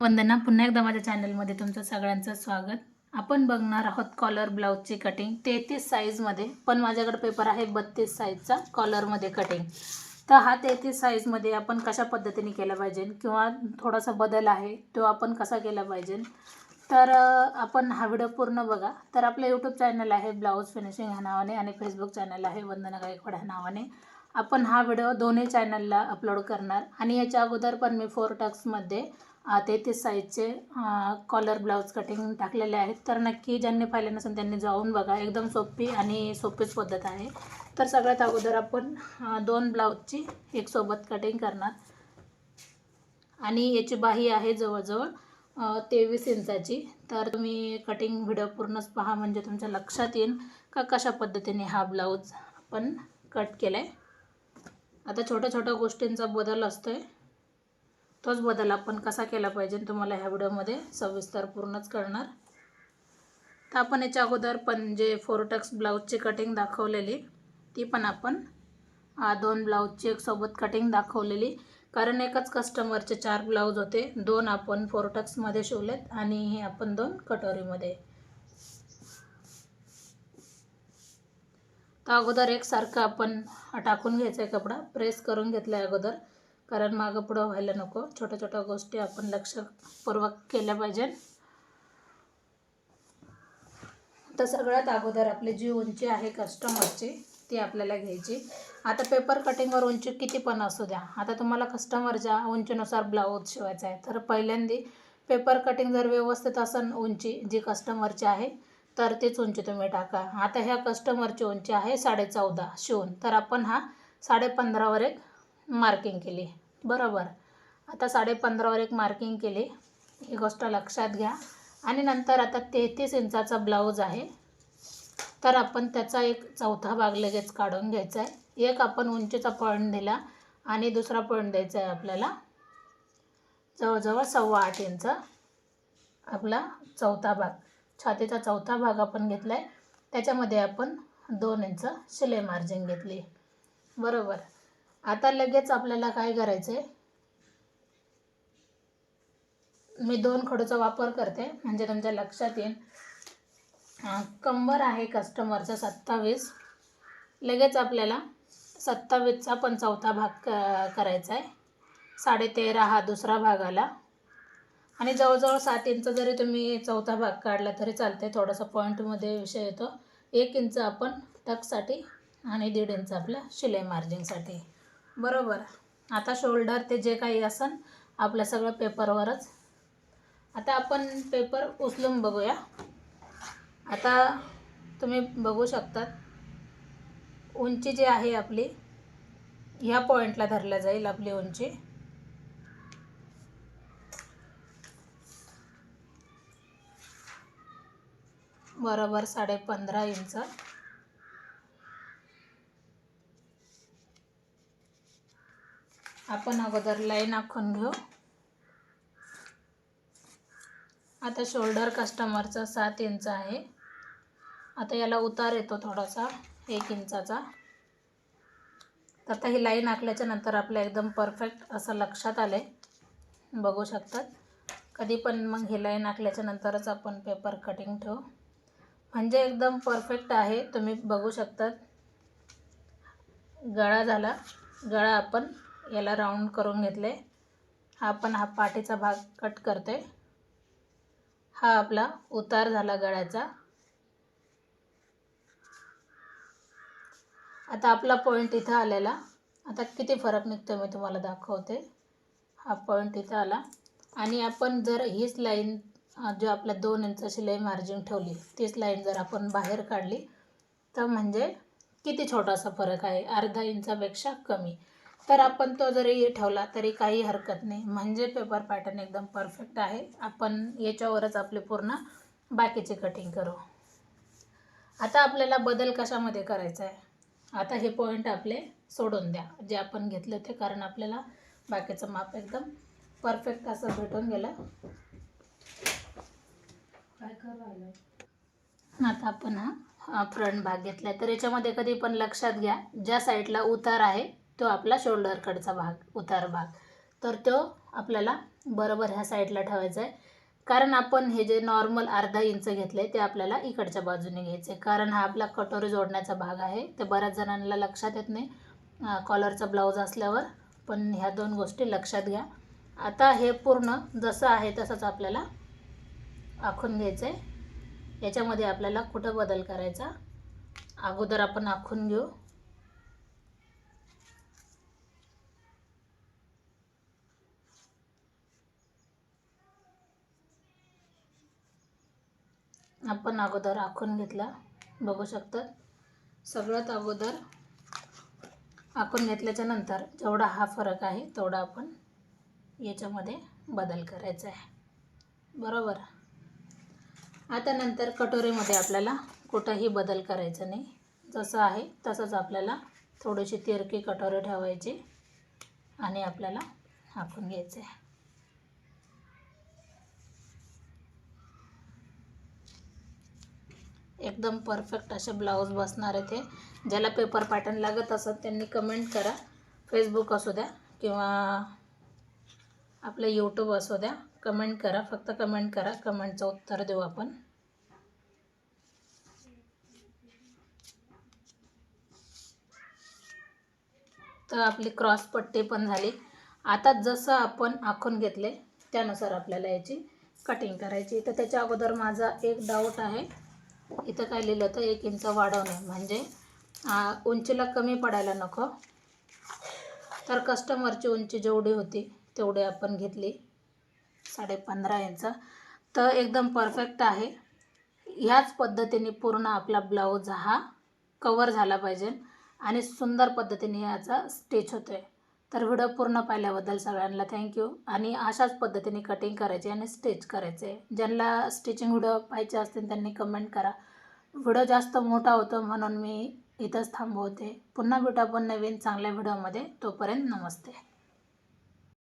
वंदना, पुन्हा एकदा माझ्या चॅनलमध्ये तुमचं सगळ्यांचं स्वागत. आपण बघणार आहोत कॉलर ब्लाऊजची कटिंग 33 साईजमध्ये, पण माझ्याकडे पेपर आहे 32 साईजचा कॉलरमध्ये कटिंग. तर हा 33 साईजमध्ये आपण कशा पद्धतीने केला पाहिजे किंवा थोडासा बदल आहे तो आपण कसा केला पाहिजे, तर आपण हा व्हिडिओ पूर्ण बघा. तर आपलं यूट्यूब चॅनल आहे ब्लाऊज फिनिशिंग ह्या नावाने आणि फेसबुक चॅनल आहे वंदना गायकवाड ह्या नावाने. आपण हा व्हिडिओ दोन्ही चॅनलला अपलोड करणार आणि याच्या अगोदर पण मी 4 टक्समध्ये 33 साईजचे कॉलर ब्लाऊज कटिंग टाकलेले आहेत. तर नक्की ज्यांनी पाहिले नसेल त्यांनी जाऊन बघा. एकदम सोपी आणि सोपीच पद्धत आहे. तर सगळ्यात अगोदर आपण 2 ब्लाऊजची एक सोबत कटिंग करणार आणि याची बाही आहे जवळजवळ 23 इंचाची. तर तुम्ही कटिंग व्हिडिओ पूर्णच पहा म्हणजे तुमच्या लक्षात येईल का कशा पद्धतीने हा ब्लाऊज आपण कट केला आहे. आता छोट्या छोट्या गोष्टींचा बदल असतोय, तोच बदल आपण कसा केला पाहिजे तुम्हाला ह्या व्हिडिओमध्ये सविस्तर पूर्णच कळणार. तर आपण याच्या अगोदर पण जे 4 टक्स ब्लाऊजची कटिंग दाखवलेली ती पण आपण 2 ब्लाऊजची एक सोबत कटिंग दाखवलेली, कारण एकच कस्टमरचे 4 ब्लाऊज होते. 2 आपण 4 टक्समध्ये शिवलेत आणि हे आपण 2 कटोरीमध्ये. तर अगोदर एकसारखं आपण टाकून घ्यायचा आहे, कपडा प्रेस करून घेतला आहे अगोदर, कारण मागं पुढं व्हायला नको. छोट्या छोट्या गोष्टी आपण लक्षपूर्वक केल्या पाहिजे. तर सगळ्यात अगोदर आपली जी उंची आहे कस्टमरची ती आपल्याला घ्यायची. आता पेपर कटिंगवर उंची किती पण असू द्या, आता तुम्हाला कस्टमरच्या उंचीनुसार ब्लाऊज शिवायचा आहे. तर पहिल्यांदा पेपर कटिंग जर व्यवस्थित असेल उंची जी कस्टमरची आहे तर तीच उंची तुम्ही टाका. आता ह्या कस्टमरची उंची आहे 14.5 शिवून, तर आपण हा 15.5वर एक मार्किंग केली, बरोबर. आता 15.5वर एक मार्किंग केली, ही गोष्ट लक्षात घ्या. आणि नंतर आता 33 इंचाचा ब्लाऊज आहे, तर आपण त्याचा एक चौथा भाग लगेच काढून घ्यायचा आहे. एक आपण उंचीचा पॉईंट दिला आणि दुसरा पॉईंट द्यायचा आहे आपल्याला जवळजवळ 8.25 इंच. आपला चौथा भाग, छातीचा चौथा भाग आपण घेतला आहे, त्याच्यामध्ये आपण 2 इंच शिलाई मार्जिन घेतली, बरोबर. आता लगेच आपल्याला काय करायचं आहे, मी 2 खडूचा वापर करते म्हणजे तुमच्या लक्षात येईल. कंबर आहे कस्टमरचा 27, लगेच आपल्याला 27चा पण चौथा भाग करायचा आहे. 13.5 हा दुसरा भाग आला आणि जवळजवळ 7 इंच जरी तुम्ही चौथा भाग काढला तरी चालते. थोडासा पॉईंटमध्ये विषय येतो. 1 इंच आपण टक्ससाठी आणि 1.5 इंच आपल्या शिलाई मार्जिनसाठी, बरोबर. आता शोल्डर ते जे काही असेल आपलं सगळं पेपरवरच. आता आपण पेपर उचलून बघूया. आता तुम्ही बघू शकता उंची जी आहे आपली ह्या पॉईंटला धरल्या जाईल आपली उंची, बरोबर 15.5 इंच. आपण अगोदर लाईन आखून घेऊ. आता शोल्डर कस्टमरचा 7 इंच आहे. आता याला उतार येतो थोडासा 1 इंचाचा. तर आता ही लाईन आखल्याच्या नंतर आपलं एकदम परफेक्ट असं लक्षात आले, बघू शकतात. कधी पण मग ही लाईन आखल्याच्या नंतरच आपण पेपर कटिंग ठेवू म्हणजे एकदम परफेक्ट आहे. तुम्ही बघू शकतात. गळा झाला, गळा आपण याला राऊंड करून घेतले. आपण हा पाठीचा भाग कट करते. हा आपला उतार झाला गळ्याचा. आता आपला पॉईंट इथं आलेला, आता किती फरक निघतो मी तुम्हाला दाखवते. हा पॉईंट इथं आला आणि आपण जर हीच लाईन जो आपल्या 2 इंच शिलाई मार्जिन ठेवली तीच लाईन जर आपण बाहेर काढली तर म्हणजे किती छोटासा फरक आहे, अर्धा इंचापेक्षा कमी. तर आपण तो जरी ठेवला तरी काही हरकत नाही, म्हणजे पेपर पॅटर्न एकदम परफेक्ट आहे. आपण याच्यावरच आपले पूर्ण बाकीचे कटिंग करू. आता आपल्याला बदल कशामध्ये करायचा आहे, आता हे पॉईंट आपले सोडून द्या जे आपण घेतले होते, कारण आपल्याला बाकीचं माप एकदम परफेक्ट असं भेटून गेलं. काय करायला आता आपण हा फ्रंट भाग घेतला, तर याच्यामध्ये कधी पण लक्षात घ्या ज्या साईडला उतार आहे तो आपला शोल्डरकडचा भाग, उतार भाग, तर तो आपल्याला बरोबर ह्या साईडला ठेवायचं आहे, कारण आपण हे जे नॉर्मल अर्धा इंच घेतले ते आपल्याला इकडच्या बाजूने घ्यायचे, कारण हा आपला कटोरी जोडण्याचा भाग आहे. ते बऱ्याच जणांना लक्षात येत नाही कॉलरचा ब्लाऊज असल्यावर, पण ह्या दोन गोष्टी लक्षात घ्या. आता हे पूर्ण जसं आहे तसंच आपल्याला आखून घ्यायचं आहे. याच्यामध्ये आपल्याला कुठं बदल करायचा अगोदर आपण आखून घेऊ. आपण अगोदर आखून घेतला, बघू शकता. सगळ्यात अगोदर आखून घेतल्याच्या नंतर जेवढा हा फरक आहे तेवढा आपण याच्यामध्ये बदल करायचा आहे, बरोबर. आता नंतर कटोरीमध्ये आपल्याला कुठंही बदल करायचा नाही, जसं आहे तसंच आपल्याला थोडीशी तिरकी कटोरी ठेवायची आणि आपल्याला आखून घ्यायचं आहे. एकदम परफेक्ट असे ब्लाऊज बसणार आहे ते. ज्याला पेपर पॅटर्न लागत असत त्यांनी कमेंट करा. फेसबुक असू द्या किंवा आपलं यूट्यूब असू द्या, कमेंट करा, फक्त कमेंट करा, कमेंटचं उत्तर देऊ आपण. तर आपली क्रॉस पट्टी पण झाली. आता जसं आपण आखून घेतले त्यानुसार आपल्याला याची कटिंग करायची. तर त्याच्या अगोदर माझा एक डाऊट आहे, इथं काय लिहिलं तर 1 इंच वाढवणे, म्हणजे उंचीला कमी पडायला नको. तर कस्टमरची उंची जेवढी होती तेवढी आपण घेतली, 15.5 इंच. तर एकदम परफेक्ट आहे. ह्याच पद्धतीने पूर्ण आपला ब्लाऊज हा कवर झाला पाहिजे आणि सुंदर पद्धतीने याचा स्टिच होतो आहे. तर व्हिडिओ पूर्ण पाहिल्याबद्दल सगळ्यांना थँक्यू. आणि अशाच पद्धतीने कटिंग करायची आणि स्टिच करायचे. ज्यांना स्टिचिंग व्हिडिओ पाहिजे असतील त्यांनी कमेंट करा. व्हिडिओ जास्त मोठा होतो म्हणून मी इथंच थांबवते. पुन्हा भेटू आपण नवीन चांगल्या व्हिडिओमध्ये. तोपर्यंत नमस्ते.